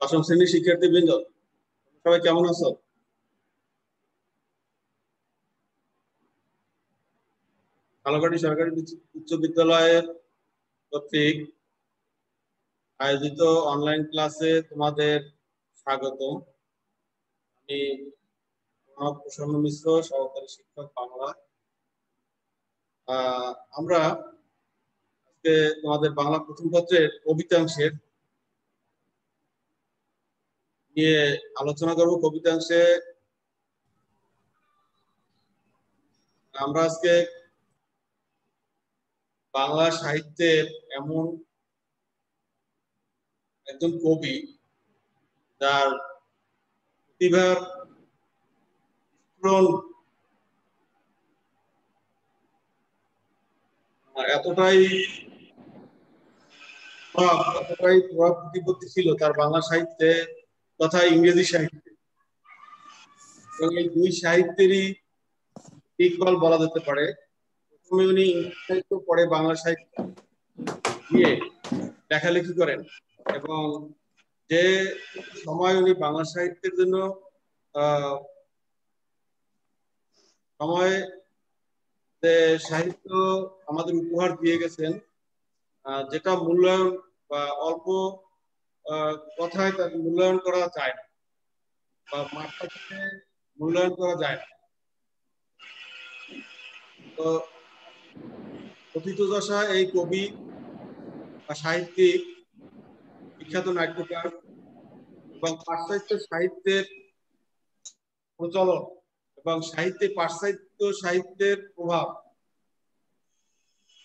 দশম শ্রেণীর শিক্ষার্থীবৃন্দ, সবাই কেমন আছো? ঝালকাঠি সরকারি উচ্চ বিদ্যালয়ের কর্তৃক আয়োজিত অনলাইন ক্লাসে তোমাদের স্বাগত। আমি প্রসন্ন মিশ্র, সহকারী শিক্ষক বাংলা। আমরা আজকে তোমাদের বাংলা প্রথম পত্রের কবিতাংশের নিয়ে আলোচনা করব। কবিতাংশে আমরা আজকে বাংলা সাহিত্যের এমন একজন কবি যার প্রতিভার এতটাই প্রভাব প্রতিপত্তি ছিল তার বাংলা সাহিত্যে তথা ইংরেজি সাহিত্যে, এবং এই দুই সাহিত্যেরই ইকবাল বলা যেতে পারে। প্রথমে উনি ইংরেজি সাহিত্য, পরে বাংলা সাহিত্য নিয়ে লেখালেখি করেন, এবং যে সময় উনি বাংলা সাহিত্যের জন্য সময় সাহিত্য আমাদের উপহার দিয়ে গেছেন, যেটা মূল্যায়ন বা অল্প কথায় তার মূল্যায়ন করা যায় না বা মাত্রা থেকে মূল্যায়ন করা যায় না। তো প্রথিতযশা এই কবি বা সাহিত্যিক, বিখ্যাত নাট্যকার এবং পাশ্চাত্য সাহিত্যের প্রচলন এবং পাশ্চাত্য সাহিত্যের প্রভাব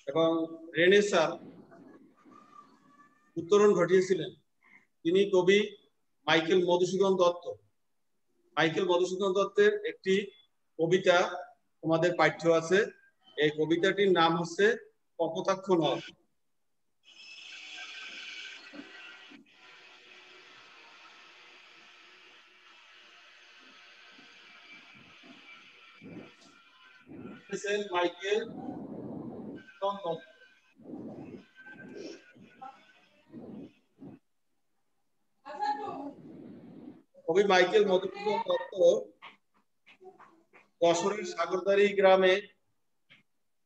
এবং রেনেসাঁ উত্তরণ ঘটিয়েছিলেন তিনি কবি মাইকেল মধুসূদন দত্ত। মাইকেল মধুসূদন দত্তের একটি কবিতা তোমাদের পাঠ্য আছে। এই কবিতাটির নাম হচ্ছে কপোতাক্ষ নদ। মাইকেল কবি মাইকেল মধুসূদন দত্ত যশোরের সাগরদাড়ি গ্রামে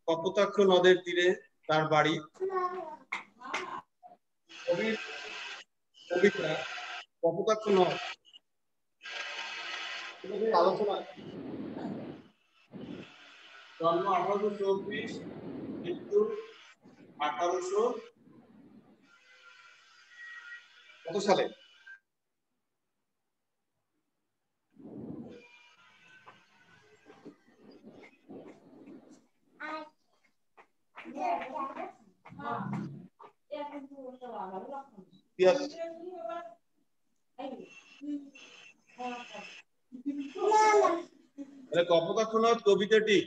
কপোতাক্ষ নদের তীরে তার বাড়ি। কবির কবিতা কপোতাক্ষ নদ আলোচনা। জন্ম 1824, মৃত্যু 1800 কত সালে? কপোতাক্ষ নদ কবিতাটি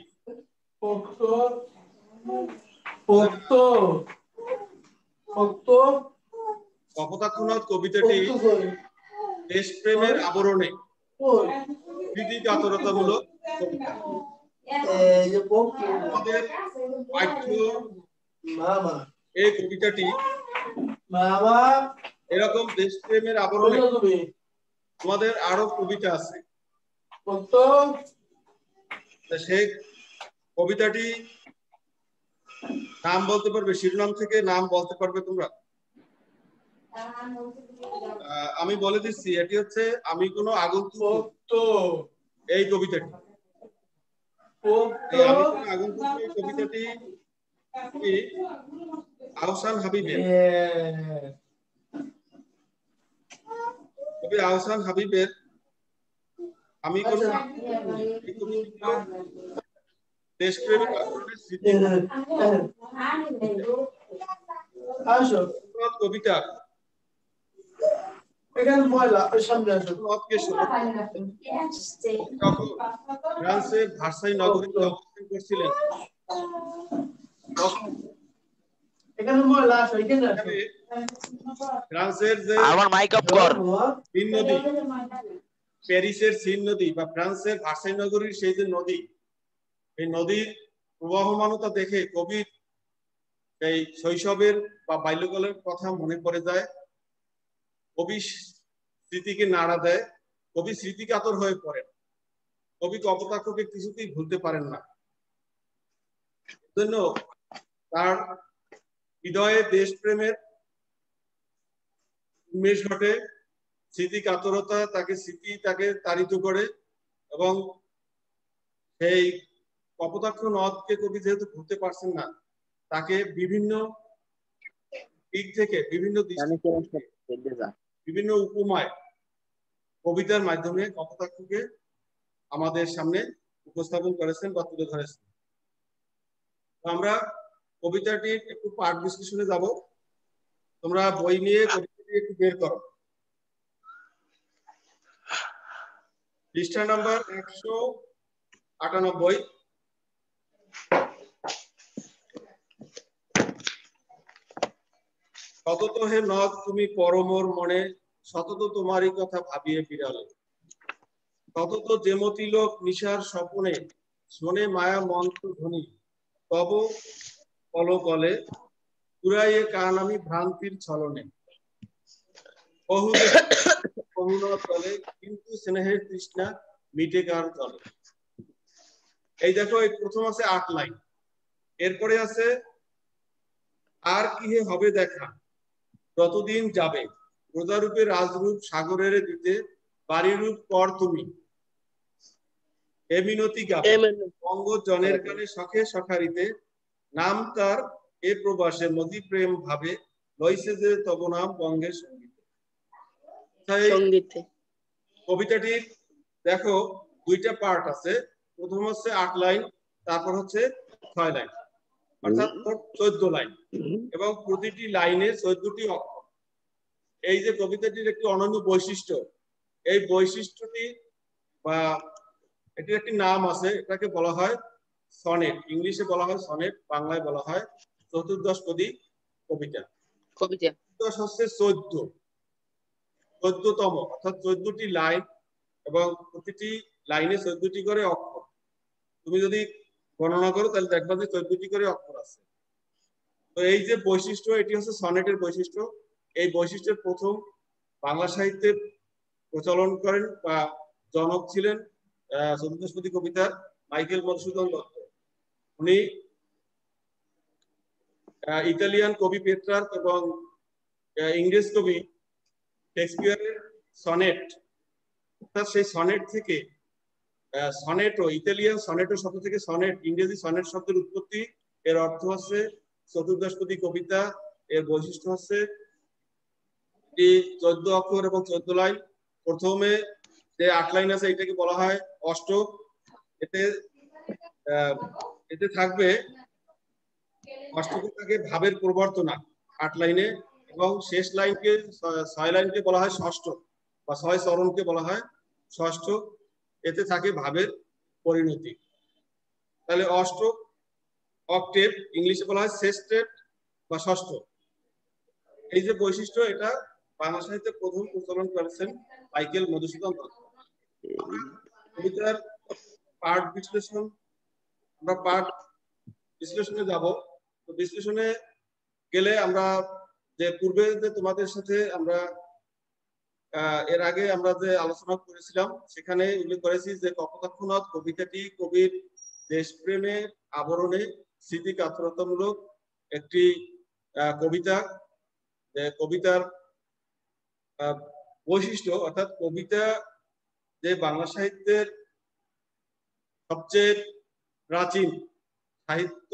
কপোতাক্ষ নদ কবিতাটি দেশপ্রেমের আবরণে স্মৃতিকাতরতামূলক কবিতা। আমাদের পাঠ্য এই কবিতাটি এরকম দেশপ্রেমের আবরণে আমাদের আরো কবিতা আছে। সেই কবিতাটি নাম বলতে পারবে? শিরোনাম থেকে নাম বলতে পারবে তোমরা? আমি বলে দিচ্ছি, এটি হচ্ছে আমি কোনো আগন্তুক। এই কবিতাটি আমি কোনো আগন্তুক এই কবিতাটি আহসান হাবীবের। কবি আহসান হাবীবের আমি কোনো দেশপ্রেমিক কবিতা ফ্রান্সের ভার্সাই নগরীতে অবস্থান করছিলেন, ফ্রান্সের যে সিন নদী, প্যারিসের সিন নদী বা ফ্রান্সের ভার্সাই নগরীর সেই যে নদী, এই নদীর প্রবাহমানতা দেখে কবির এই শৈশবের বা বাল্যকালের কথা মনে পড়ে যায়। কবি স্মৃতিকে নাড়া দেয়, কবি স্মৃতিকাতর হয়ে পড়েন, কবি কপোতাক্ষকে কিছুতেই ভুলতে পারেন না। জন্য তার হৃদয়ে দেশপ্রেমের উন্মেষ ঘটে, স্মৃতি কাতরতা তাকে তাড়িত করে, এবং সেই কপোতাক্ষ নদকে কবি যেহেতু ভুলতে পারছেন না, তাকে বিভিন্ন দিক থেকে বিভিন্ন উপমায় কবিতার মাধ্যমে কপোতাক্ষকে আমাদের সামনে উপস্থাপন করেছেন বা তুলে ধরেছেন। আমরা কবিতাটির একটু পাঠ বিশ্লেষণে যাব। তোমরা বই নিয়ে কবিতাটি একটু বের করো। পৃষ্ঠা নাম্বার 198। সতত হে নদ তুমি পরমোর মনে, সতত তোমারই কথা ভাবিয়ে বিড়ালে, সতত যেমতি লোক নিশার স্বপনে, শোনে মায়া মন্ত্র ধ্বনি তব কলকলে, পুরাইয়ে কান আমি ভ্রান্তির ছলনে, বহুদে করুণা তলে, কিন্তু স্নেহের তৃষ্ণা মিটে কার তলে। এই দেখো, এই প্রথম আছে 8 লাইন, এরপরে আছে আর কি হে হবে দেখা, যতদিন যাবে প্রজারূপে রাজরূপ সাগরের দিতে, বাড়িরূপ কর তুমি এ মিনতি গাবে, বঙ্গ জনের কানে শখে সখারিতে, নাম তার এ প্রবাসে মতি প্রেম ভাবে, লইছে যে তব নাম বঙ্গের সঙ্গীতে। কবিতাটির দেখো দুইটা পার্ট আছে, প্রথম হচ্ছে 8 লাইন, তারপর হচ্ছে 6 লাইন, অর্থাৎ 14 লাইন, এবং প্রতিটি লাইনে 14টি অক্ষর। এই যে কবিতাটির একটি অনন্য বৈশিষ্ট্য, এই বৈশিষ্ট্যটি বা এটির একটি নাম আছে, এটাকে বলা হয় সনেট। ইংলিশে বলা হয় সনেট, বাংলায় বলা হয় চতুর্দশপদী কবিতা। হচ্ছে 14তম, অর্থাৎ 14টি লাইন, এবং প্রতিটি লাইনে 14টি করে অক্ষর। তুমি যদি গণনা করো তাহলে দেখবা যে 14টি করে অক্ষর আছে। তো এই যে বৈশিষ্ট্য, এটি হচ্ছে সনেটের বৈশিষ্ট্য। এই বৈশিষ্ট্যের প্রথম বাংলা সাহিত্যে প্রচলন করেন বা জনক ছিলেন চতুর্দশপদী কবিতার মাইকেল মধুসূদন দত্ত। উনি ইতালিয়ান কবি পেট্রার্ক এবং ইংরেজ কবি শেক্সপিয়ারের সনেট, অর্থাৎ সেই সনেট থেকে সনেটো, ইতালিয়ান সনেটো শব্দ থেকে সনেট, ইংরেজি সনেট শব্দের উৎপত্তি। এর অর্থ হচ্ছে চতুর্দশপদী কবিতা। এর বৈশিষ্ট্য হচ্ছে 14 অক্ষর এবং 14 লাইন। প্রথমে যে 8 লাইন আছে এটাকে বলা হয় অষ্টক। এতে থাকবে অষ্টকে থাকে ভাবের প্রবর্তনা 8 লাইনে, এবং শেষ লাইনকে 6 লাইনকে বলা হয় ষষ্ঠ, বা 6 চরণকে বলা হয় ষষ্ঠ। এতে থাকে ভাবের পরিণতি। তাহলে অষ্টক, অক্টেভ, ইংলিশে বলা হয় সেস্টেট বা ষষ্ঠ। এই যে বৈশিষ্ট্য, এটা বাংলা সাহিত্যে প্রথম প্রচলন করেছেন মাইকেল মধুসূদন দত্ত। কবিতার পাঠ বিশ্লেষণ, আমরা পাঠ বিশ্লেষণে যাব। তো বিশ্লেষণে গেলে আমরা যে পূর্বে যে তোমাদের সাথে আমরা এর আগে আমরা যে আলোচনা করেছিলাম, সেখানে উল্লেখ করেছি যে কপোতাক্ষ নদ কবিতাটি কবির দেশপ্রেমের আবরণে স্মৃতি কাতরতামূলক একটি কবিতা। কবিতার বৈশিষ্ট্য, অর্থাৎ কবিতা যে বাংলা সাহিত্যের সবচেয়ে প্রাচীন সাহিত্য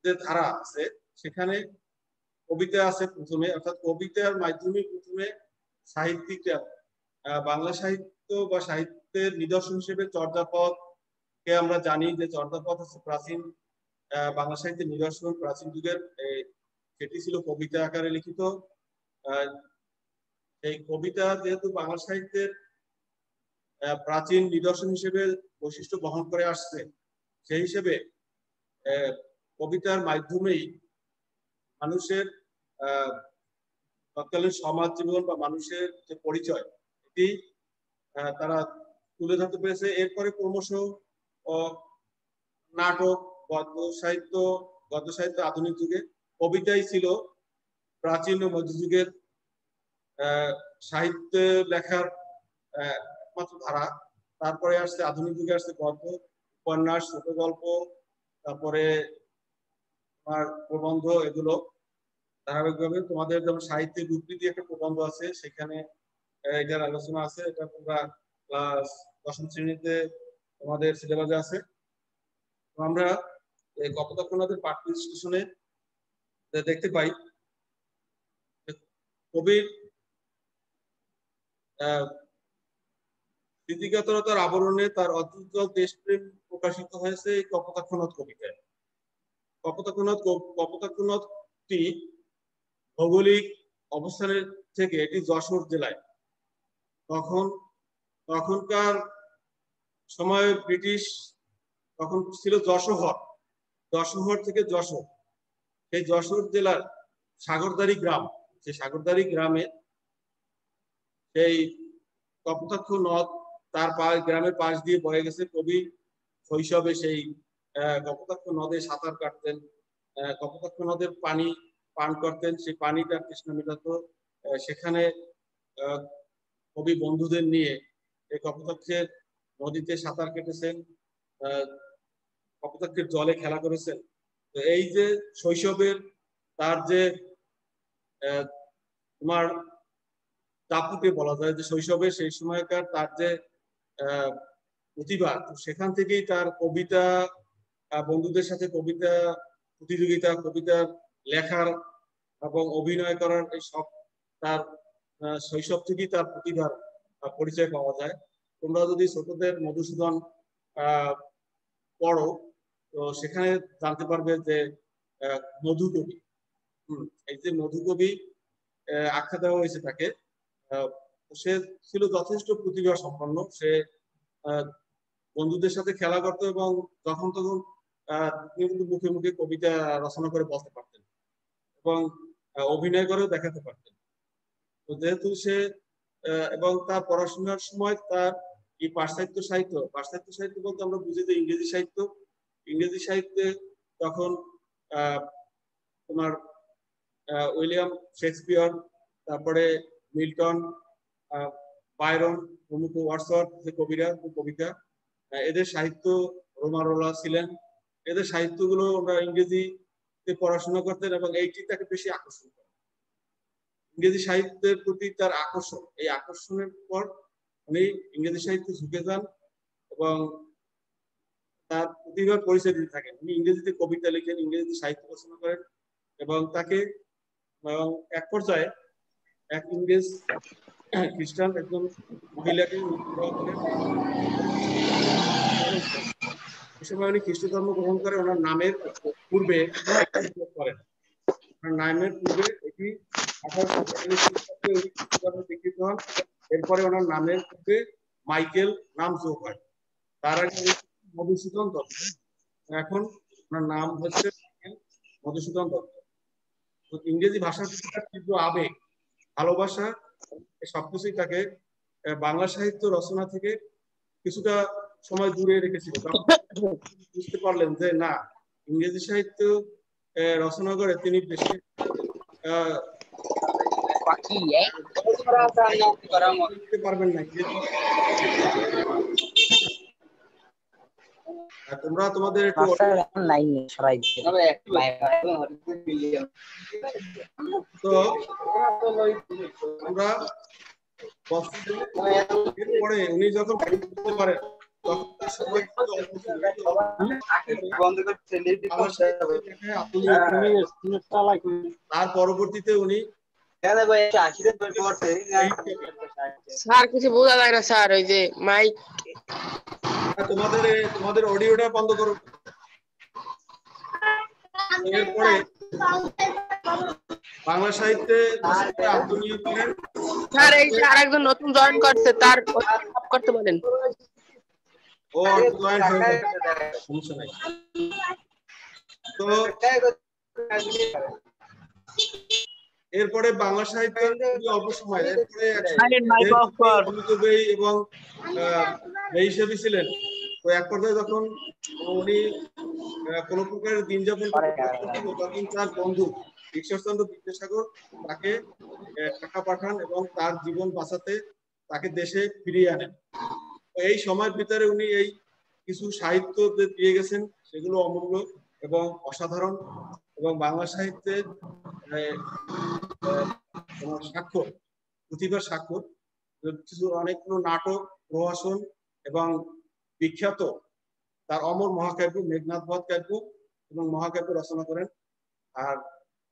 যে ধারা আছে, সেখানে কবিতা আছে প্রথমে, অর্থাৎ কবিতার মাধ্যমে প্রথমে সাহিত্যিকরা বাংলা সাহিত্য বা সাহিত্যের নিদর্শন হিসেবে চর্যাপদকে আমরা জানি যে চর্যাপদ হচ্ছে প্রাচীন বাংলা সাহিত্যের নিদর্শন, প্রাচীন যুগের। সেটি ছিল কবিতা আকারে লিখিত। এই কবিতা যেহেতু বাংলা সাহিত্যের প্রাচীন নিদর্শন হিসেবে বৈশিষ্ট্য বহন করে আসছে, সেই হিসেবে কবিতার মাধ্যমেই মানুষের তৎকালীন সমাজ জীবন বা মানুষের যে পরিচয়, এটি তারা তুলে ধরতে পেরেছে। এরপরে ক্রমশ নাটক, গদ্য সাহিত্য আধুনিক যুগে, কবিতাই ছিল প্রাচীন ও মধ্যযুগের সাহিত্য লেখার একমাত্র ধারা। তারপরে আসছে আধুনিক যুগে আসছে গল্প, উপন্যাস, ছোট গল্প, তারপরে তোমার প্রবন্ধ, এগুলো ধারাবাহিকভাবে। তোমাদের যেমন সাহিত্যের রূপনীতি একটা প্রবন্ধ আছে, সেখানে এটার আলোচনা আছে। এটা তোমরা ক্লাস 10ম শ্রেণীতে তোমাদের সিলেবাসে আছে। আমরা কপোতাক্ষ পাঠ বিশ্লেষণে দেখতে পাই কবির স্মৃতিকাতরতার আবরণে তার অদ্ভুত দেশপ্রেম প্রকাশিত হয়েছে এই কপোতাক্ষ নদ কবিতায়। কপোতাক্ষ নদটি ভৌগোলিক অবস্থানের থেকে এটি যশোর জেলায়। তখনকার সময় ব্রিটিশ তখন ছিল যশোহর থেকে যশোর। সেই যশোর জেলার সাগরদাড়ি গ্রাম, সেই সাগরদাড়ি গ্রামে সেই কপোতাক্ষ নদ তার গ্রামের পাশ দিয়ে বয়ে গেছে। কবি শৈশবে সেই কপোতাক্ষ নদে সাঁতার কাটতেন, কপোতাক্ষ নদের পানি পান করতেন, সেই পানিটা তৃষ্ণা মেটাতো। সেখানে কবি বন্ধুদের নিয়ে এই কপোতাক্ষের নদীতে সাঁতার কেটেছেন, কপোতাক্ষের জলে খেলা করেছেন। তো এই যে শৈশবের তার যে তোমার দাপুটে বলা যায় যে শৈশবে সেই সময়কার তার যে প্রতিভা, সেখান থেকেই তার কবিতা, বন্ধুদের সাথে কবিতা প্রতিযোগিতা, কবিতা লেখার এবং অভিনয় করার এই সব তার শৈশব থেকেই তার প্রতিভার পরিচয় পাওয়া যায়। তোমরা যদি ছোটদের মধুসূদন পড়ো, তো সেখানে জানতে পারবে যে মধুকবি, এই যে মধুকবি আখ্যা দেওয়া হয়েছে তাকে, সে ছিল যথেষ্ট প্রতিভা সম্পন্ন। সে বন্ধুদের সাথে খেলা করতো এবং যখন তখন কিন্তু মুখে মুখে কবিতা রচনা করে বলতে পারতেন এবং অভিনয় করেও দেখাতে পারতেন। তো যেহেতু সে এবং তার পড়াশোনার সময় তার এই পাশ্চাত্য সাহিত্য বলতে আমরা বুঝি যে ইংরেজি সাহিত্যে তখন তোমার উইলিয়াম শেক্সপিয়র, তারপরে মিল্টন, বায়রন প্রমুখ, ওয়ার্ডসওয়ার্থ যে কবিতা, এদের সাহিত্য, রোমারোলা ছিলেন, এদের সাহিত্যগুলো আমরা ইংরেজিতে পড়াশোনা করতেন এবং এইটি তাকে বেশি আকর্ষণ করে। ইংরেজি সাহিত্যের প্রতি তার আকর্ষণ, এই আকর্ষণের পর উনি ইংরেজি সাহিত্যে ঝুঁকে যান এবং তার প্রতিভার পরিচয় দিতে থাকেন। উনি ইংরেজিতে কবিতা লিখেন, ইংরেজিতে সাহিত্য রচনা করেন এবং তাকে এক পর্যায়ে এক ইংরেজ খ্রিস্টান একজন মহিলাকে বিবাহ করেন। এই সময় উনি খ্রিস্ট ধর্ম গ্রহণ করে ওনার নামের পূর্বে করেন। ওনার নামের পূর্বে এটি 1842 খ্রিস্টাব্দে উনি খ্রিস্ট ধর্মে দীক্ষিত হন। এরপরে ওনার নামের পূর্বে মাইকেল নাম যোগ হয়। তার আগে মধুসূদন দত্ত, এখন ওনার নাম হচ্ছে মধুসূদন দত্ত। ইংরেজি ভাষার প্রতি তার তীব্র আবেগ, ভালোবাসা, সবকিছুই তাকে বাংলা সাহিত্য রচনা থেকে কিছুটা সময় দূরে রেখেছিল। বুঝতে পারলেন যে না, ইংরেজি সাহিত্য রচনা করে তিনি বেশি পারবেন না। তোমরা তোমাদের একটু তো আমরা পরে উনি যখন বুঝতে পারেন তখন তার সময় তার পরবর্তীতে উনি স্যার কিছু বোঝা যায় না স্যার, ওই যে মাইক। তোমাদের অডিওটা বন্ধ করো। এরপরে বাংলা সাহিত্যে আত্মনিয়োগ করেন। স্যার এই যে আরেকজন নতুন জয়েন করছে, তার করতে বলেন। ও জয়েন হয়ে যাবে, সমস্যা নাই। তো এরপরে বাংলা সাহিত্যের অল্প সময় এরপরে এবং এই হিসেবে ছিলেন। তো এক পর্যায়ে যখন উনি কোনো প্রকারের দিন যাপন করতে তখন তার বন্ধু ঈশ্বরচন্দ্র বিদ্যাসাগর তাকে টাকা পাঠান এবং তার জীবন বাঁচাতে তাকে দেশে ফিরিয়ে আনেন। এই সময়ের ভিতরে উনি এই কিছু সাহিত্য দিয়ে গেছেন, সেগুলো অমূল্য এবং অসাধারণ, এবং বাংলা সাহিত্যের স্বাক্ষর, প্রতিভার স্বাক্ষর। কিছু অনেকগুলো নাটক, প্রহসন এবং বিখ্যাত তার অমর মহাকাব্য মেঘনাদ বধ কাব্য এবং মহাকাব্য রচনা করেন। আর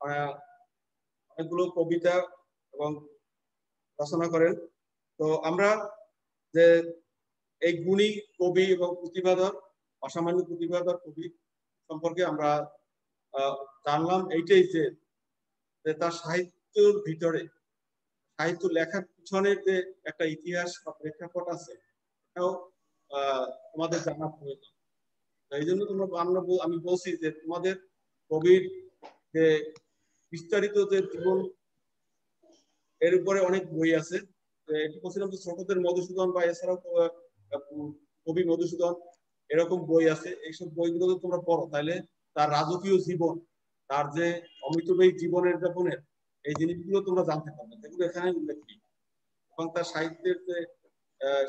অনেকগুলো কবিতা এবং রচনা করেন। তো আমরা যে এই গুণী কবি এবং প্রতিভাধর, অসামান্য প্রতিভাধর কবি সম্পর্কে আমরা জানলাম এইটাই যে তার সাহিত্যের ভিতরে, সাহিত্য লেখার পিছনের যে একটা ইতিহাস বা প্রেক্ষাপট আছে, এটাও তোমাদের জানা প্রয়োজন। এই জন্য আমি বলছি যে তোমাদের কবির যে বিস্তারিত যে জীবন, এর উপরে অনেক বই আছে। এটি বলছিলাম যে ছোটদের মধুসূদন বা এছাড়াও কবি মধুসূদন এরকম বই আছে। এইসব বইগুলো যদি তোমরা পড়ো তাহলে তার রাজকীয় জীবন, তার যে অমিতব্যয়ী জীবনের যাপনের এই জিনিসগুলো তোমরা জানতে পারবে, যেগুলো এখানে উল্লেখ নেই, এবং তার সাহিত্যের যে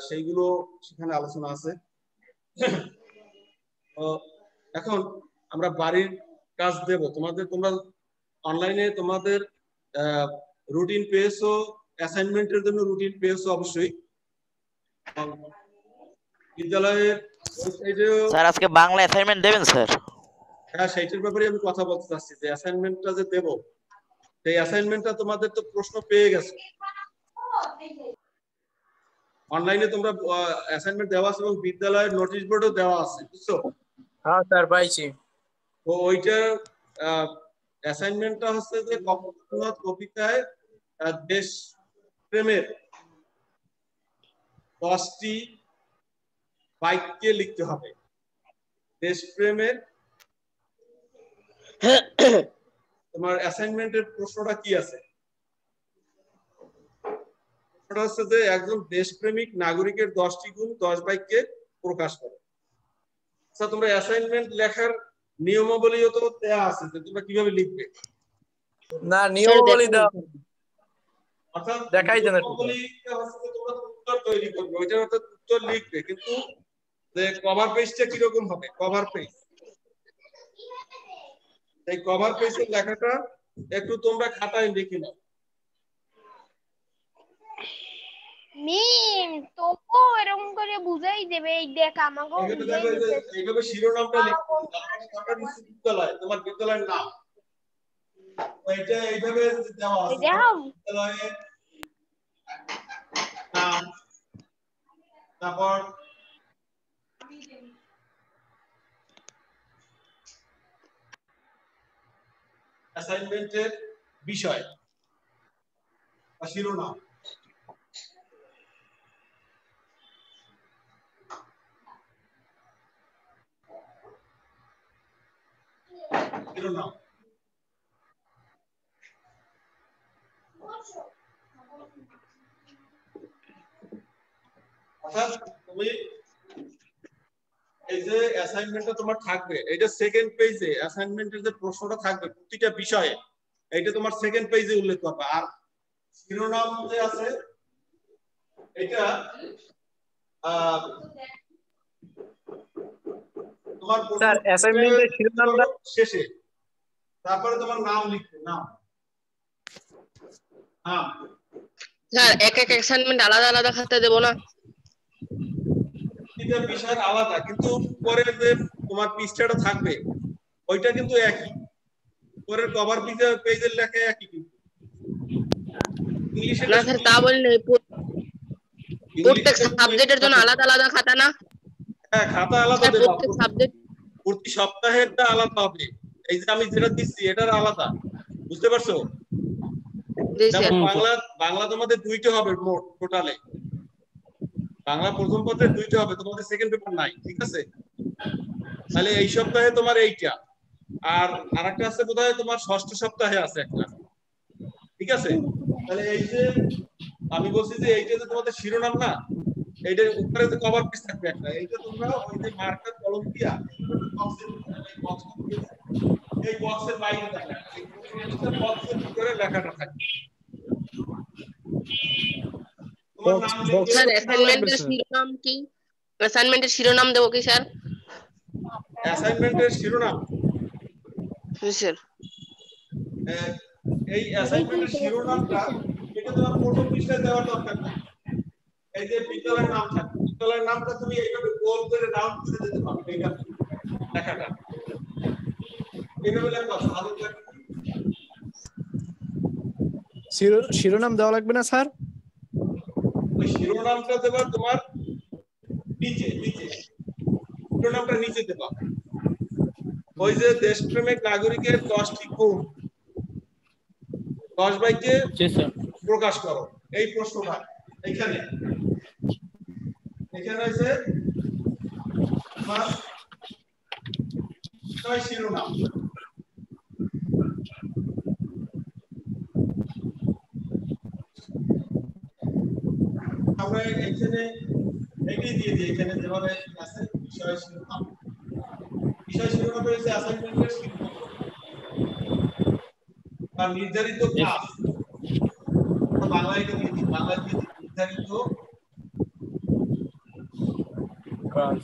সেইগুলো সেখানে আলোচনা আছে। এখন আমরা বাড়ির কাজ দেব তোমাদের। তোমরা অনলাইনে তোমাদের রুটিন পেয়েছো, অ্যাসাইনমেন্টের জন্য রুটিন পেয়েছো অবশ্যই। বিদ্যালয়ের ওয়েবসাইটেও স্যার আজকে বাংলা অ্যাসাইনমেন্ট দেবেন স্যার? হ্যাঁ, সেইটার ব্যাপারে আমি কথা বলতে চাচ্ছি যে অ্যাসাইনমেন্টটা যে দেব, সেই অ্যাসাইনমেন্টটা তোমাদের তো প্রশ্ন পেয়ে গেছো অনলাইনে, তোমরা অ্যাসাইনমেন্ট দেওয়া আছে এবং বিদ্যালয়ের নোটিশ বোর্ডও দেওয়া আছে, বুঝছো? হ্যাঁ স্যার পাইছি। তো ওইটা অ্যাসাইনমেন্টটা হচ্ছে যে কবিতায় দেশ প্রেমের 10টি বাক্যে লিখতে হবে। দেশপ্রেমের তোমার অ্যাসাইনমেন্টের প্রশ্নটা কি আছে? প্রশ্নটা হচ্ছে যে একজন দেশপ্রেমিক নাগরিকের 10টি গুণ 10 বাক্যে প্রকাশ করে। আচ্ছা, তোমরা অ্যাসাইনমেন্ট লেখার নিয়মাবলীও তো দেয়া আছে যে তোমরা কিভাবে লিখবে। না নিয়মাবলী দাও, অর্থাৎ দেখাই দেন। নিয়মাবলীটা হচ্ছে যে তোমরা উত্তর তৈরি করবে, ওইটার অর্থাৎ উত্তর লিখবে, কিন্তু যে কভার পেজটা কিরকম হবে, কভার পেজ, এই কভার পেজের লেখাটা একটু তোমরা খাতায় লিখে নাও। মিম তোকে এরকম করে বুঝাই দেবে, এই দেখ আমাকে বুঝাই দিতে। এইভাবে শিরোনামটা লিখবে, ঢাকা বিশ্ববিদ্যালয় তোমার বিদ্যালয়ের নাম, এইটা এইভাবে দেওয়া আছে বিদ্যালয়ের নাম, তারপর অ্যাসাইনমেন্টের বিষয় বা শিরোনাম, শিরোনাম অর্থাৎ তুমি এই যে অ্যাসাইনমেন্টটা তোমার থাকবে, এটা সেকেন্ড পেজে অ্যাসাইনমেন্টের যে প্রশ্নটা থাকবে প্রতিটা বিষয়ে, এইটা তোমার সেকেন্ড পেজে উল্লেখ করবে। আর শিরোনাম যে আছে এটা তোমার স্যার অ্যাসাইনমেন্টের শিরোনামটা শেষে, তারপরে তোমার নাম লিখবে, নাম। স্যার এক এক অ্যাসাইনমেন্ট আলাদা আলাদা খাতা দেব না? বিষয় আলাদা, কিন্তু পরে যে তোমার পৃষ্ঠাটা থাকবে ওইটা কিন্তু একই, পরের কভার পেজের লেখা একই। কিন্তু ইংলিশে না স্যার তা বলি না, প্রত্যেক সাবজেক্টের জন্য আলাদা আলাদা খাতা না? হ্যাঁ, খাতা আলাদা দেব, প্রত্যেক সাবজেক্ট প্রতি সপ্তাহেরটা আলাদা হবে। এই যে আমি যেটা দিচ্ছি এটার আলাদা, বুঝতে পারছো? বাংলা তোমাদের 2টা হবে মোট, টোটালে বাংলা প্রথম পত্রে 2টা হবে, তোমাদের সেকেন্ড পেপার নাই, ঠিক আছে? তাহলে এই সপ্তাহে তোমার এইটা, আর আরেকটা আছে বোধহয় তোমার 6ষ্ঠ সপ্তাহে আছে একটা, ঠিক আছে? তাহলে এই যে আমি বলছি যে এইটা যে তোমাদের শিরোনাম না, এইটার উপরে যে কভার পেজ থাকবে একটা, এইটা তোমরা ওই যে মার্কার কলম দিয়া এই বক্সের বাইরে থাকে, এই কোশ্চেনটা বক্সের ভিতরে লেখাটা থাকে। তোমার নাম লিখে স্যার অ্যাসাইনমেন্টের শিরোনাম কি? অ্যাসাইনমেন্টের শিরোনাম দেবো কি স্যার? অ্যাসাইনমেন্টের শিরোনাম, স্যার এই অ্যাসাইনমেন্টের শিরোনামটা এটা তোমার প্রথম পৃষ্ঠায় দেওয়ার দরকার নেই। এই যে বিদ্যালয়ের নাম থাকে, বিদ্যালয়ের নামটা তুমি এইভাবে গোল করে রাউন্ড করে দিতে পারবে। এইটা লেখাটা এইভাবে লেখা ভালো করে। শিরোনাম দেওয়া লাগবে না স্যার? ওই শিরোনামটা দেবা তোমার নিচে, নিচে শিরোনামটা নিচে দেবা। ওই যে দেশপ্রেমিক নাগরিকের 10টি গুণ 10 বাক্যে প্রকাশ করো, এই প্রশ্নটা এখানে এখানে আছে তোমার শিরোনাম। আমরা এখানে এটাই দিয়ে দিই, এখানে যেভাবে আছে বিষয় শিরোনাম। বিষয় শিরোনাম হচ্ছে অ্যাসাইনমেন্টের শিরোনাম বা নির্ধারিত কাজ। বাংলায় দিয়ে দিই, বাংলায় দিয়ে দিই নির্ধারিত কাজ,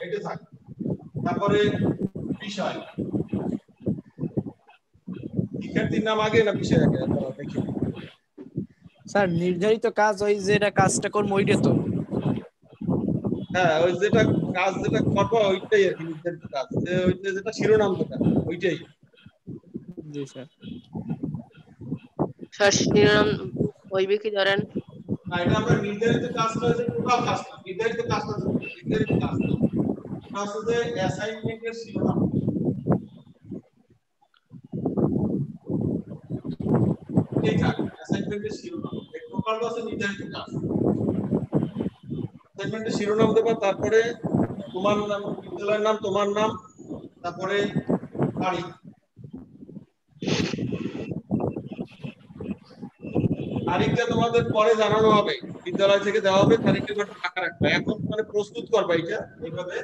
এটা থাকে। তারপরে বিষয়, শিক্ষার্থীর নাম আগে না বিষয় আগে দেখি। স্যার নির্ধারিত কাজ ওই যেটা কাজটা করবো ওইটা তো? হ্যাঁ, ওই যেটা কাজ যেটা করবো ওইটাই আর কি নির্ধারিত কাজ, ওইটা যেটা শিরোনাম যেটা ওইটাই। জি স্যার। স্যার শিরোনাম হইবে কি ধরেন? না, এটা আমরা নির্ধারিত কাজটা হচ্ছে টোটাল কাজটা, নির্ধারিত কাজটা নির্ধারিত কাজটা হচ্ছে অ্যাসাইনমেন্টের শিরোনাম। এইটা অ্যাসাইনমেন্টের শিরোনাম, এই টোটালটা হচ্ছে নির্ধারিত কাজ। অ্যাসাইনমেন্টের শিরোনাম দেবা, তারপরে তোমার নাম, বিদ্যালয়ের নাম, তোমার নাম, তারপরে তারিখ। তারিখটা তোমাদের পরে জানানো হবে, বিদ্যালয় থেকে দেওয়া হবে, তারিখের ঘরটা ফাঁকা রাখবে। এখন মানে প্রস্তুত করবে এটা এইভাবে।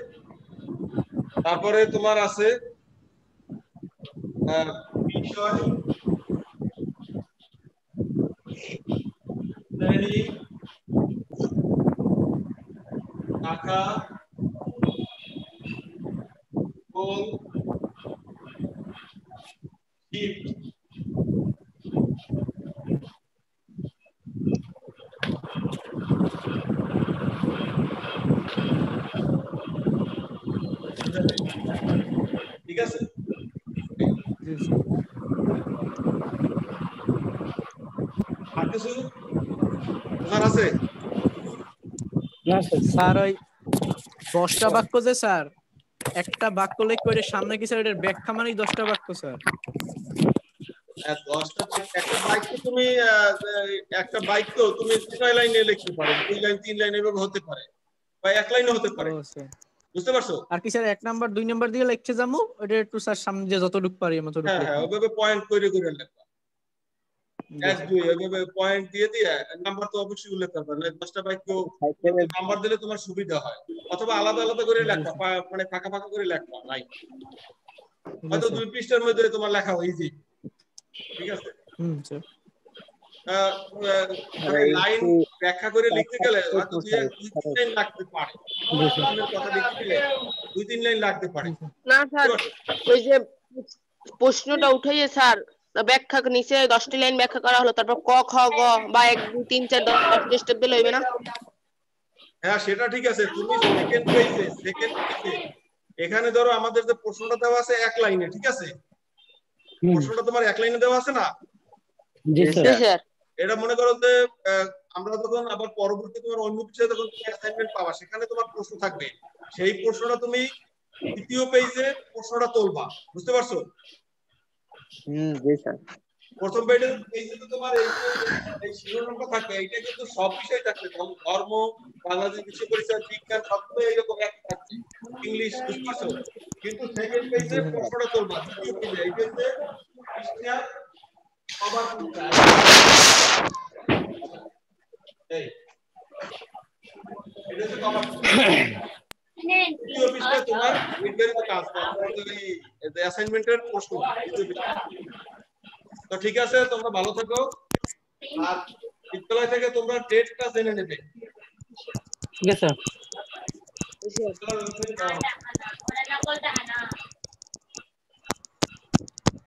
তারপরে তোমার আছে বিষয়, শ্রেণী, শাখা, গোল, শিফট। ঠিক আছে? আর কিছু বোঝার আছে? স্যার ওই 10টা বাক্য যে স্যার, একটা বাক্য লিখ করে সামনে কি স্যার এটার ব্যাখ্যা মানেই 10টা বাক্য স্যার? 10টা একটা বাক্য তুমি একটা বাক্য তুমি 6 লাইনে লিখতে পারো, 2 লাইন 3 লাইন এভাবে হতে পারে, বা 1 লাইনও হতে পারে। বুঝতে পারছো? আর কি স্যার 1 নাম্বার 2 নাম্বার দিয়ে লিখতে যাবো, ওটা একটু স্যার সামনে যে যতটুকু পারি ততটুকু। হ্যাঁ হ্যাঁ, ওইভাবে পয়েন্ট করে করে লিখবা। 1 2 ওইভাবে পয়েন্ট দিয়ে দিয়ে নাম্বার তো অবশ্যই উল্লেখ করবে, না 10টা বাক্য নাম্বার দিলে তোমার সুবিধা হয়। অথবা আলাদা আলাদা করে লেখা, মানে ফাঁকা ফাঁকা করে লেখবা লাইন, হয়তো 2 পৃষ্ঠার মধ্যে তোমার লেখা ইজি। ঠিক আছে? মানে লাইন ব্যাখ্যা করে লিখতে গেলে হয়তো 2-3 লাইন লাগতে পারে, কথা লিখতে গেলে 2-3 লাইন লাগতে পারে। না স্যার, ওই যে প্রশ্নটা উঠাইয়ে স্যার ব্যাখ্যা নিচে 10টি লাইন ব্যাখ্যা করা হলো, তারপর ক খ গ বা 1 2 3 4 10 স্টেপ দিলে হইবে না? হ্যাঁ সেটা ঠিক আছে। তুমি সেকেন্ড পেজে এখানে ধরো আমাদের যে প্রশ্নটা দেওয়া আছে 1 লাইনে, ঠিক আছে? প্রশ্নটা তোমার 1 লাইনে দেওয়া আছে না? জি স্যার। এটা মনে করো যে আমরা যখন আবার পরবর্তী তোমার অন্য বিষয়ে যখন তুমি অ্যাসাইনমেন্ট পাবা, সেখানে তোমার প্রশ্ন থাকবে, সেই প্রশ্নটা তুমি দ্বিতীয় পেজে প্রশ্নটা তুলবা। বুঝতে পারছো? জি স্যার। প্রথম পেজে তো তোমার এই শিরোনামটা থাকবে, এইটা কিন্তু সব বিষয় থাকবে, ধর্ম, বাংলাদেশ বিষয় পরিচয়, বিজ্ঞান, সবগুলো এইরকম একই থাকবে, ইংলিশ। বুঝতে পারছো? কিন্তু সেকেন্ড পেজে প্রশ্নটা তুলবা, দ্বিতীয় পেজে এই পেজে পৃষ্ঠা কভার করতে হবে। এই এটা তো কভার দ্বিতীয় পৃষ্ঠায় তোমার নির্ধারিত কাজ অ্যাসাইনমেন্টের প্রশ্ন দ্বিতীয় পৃষ্ঠায়। তো ঠিক আছে, তোমরা ভালো থাকো, আর বিদ্যালয় থেকে তোমরা ডেটটা জেনে নেবে। ঠিক আছে বুঝছো?